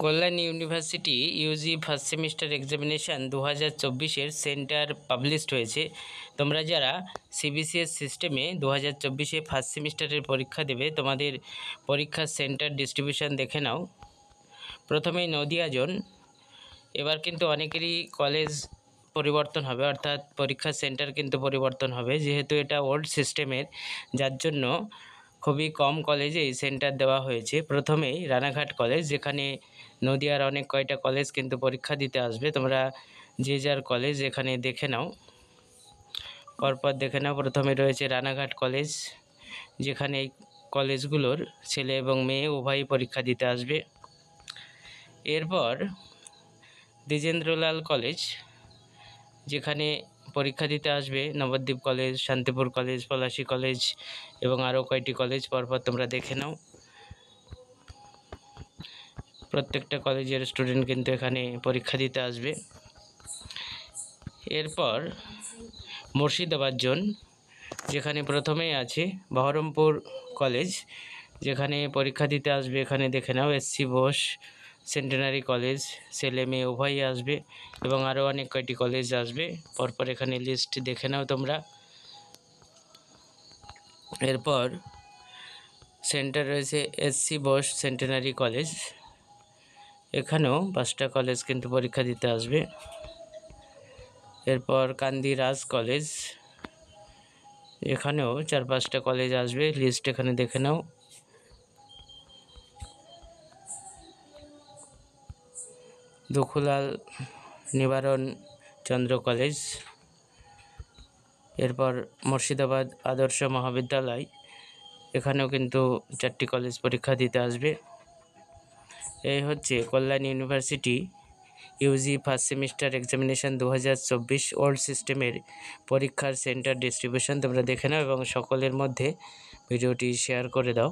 কল্যাণ university UG first semester examination 2024-এর centre published হয়েছে। তোমরা যারা সিবিসিএস সিস্টেমে 2024-এ ফার্স্ট সেমিস্টারের পরীক্ষা দেবে, তোমাদের পরীক্ষার সেন্টার ডিস্ট্রিবিউশন দেখে নাও। প্রথমেই নদিয়া জোন। এবার কিন্তু অনেকেরই কলেজ পরিবর্তন হবে, অর্থাৎ পরীক্ষার সেন্টার কিন্তু পরিবর্তন হবে, যেহেতু এটা ওল্ড সিস্টেমের, যার জন্য খুবই কম কলেজে এই সেন্টার দেওয়া হয়েছে। প্রথমেই রানাঘাট কলেজ, যেখানে নদিয়ার অনেক কয়টা কলেজ কিন্তু পরীক্ষা দিতে আসবে। তোমরা যে যার কলেজ এখানে দেখে নাও, পরপর দেখে নাও। প্রথমে রয়েছে রানাঘাট কলেজ, যেখানে এই কলেজগুলোর ছেলে এবং মেয়ে উভয়ই পরীক্ষা দিতে আসবে। এরপর দ্বিজেন্দ্রলাল কলেজ, যেখানে পরীক্ষা দিতে আসবে Nabadwip college, Shantipur college, Palashi college এবং আরও কয়েকটি কলেজ। পরপর তোমরা দেখে নাও। প্রত্যেকটা কলেজের স্টুডেন্ট কিন্তু এখানে পরীক্ষা দিতে আসবে। এরপর মুর্শিদাবাদ জোন, যেখানে প্রথমেই আছে বহরমপুর কলেজ, যেখানে পরীক্ষা দিতে আসবে। এখানে দেখে নাও এসসি বোস সেন্টেনারি কলেজ, ছেলে মেয়ে উভয়ই আসবে এবং আরও অনেক কয়টি কলেজ আসবে। পরপর এখানে লিস্ট দেখে নাও তোমরা। এরপর সেন্টার রয়েছে এসসি বোস সেন্টেনারি কলেজ, এখানেও 5টা কলেজ কিন্তু পরীক্ষা দিতে আসবে। এরপর কান্দিরাজ কলেজ, এখানেও 4-5টা কলেজ আসবে, লিস্ট এখানে দেখে নাও। দুখুলাল নিবারণ চন্দ্র কলেজ। এরপর মুর্শিদাবাদ আদর্শ মহাবিদ্যালয়, এখানেও কিন্তু 4টি কলেজ পরীক্ষা দিতে আসবে। এই হচ্ছে Kalyan university UG first semester examination 2024 old সিস্টেমের পরীক্ষার সেন্টার ডিস্ট্রিবিউশন। তোমরা দেখে নাও এবং সকলের মধ্যে ভিডিওটি শেয়ার করে দাও।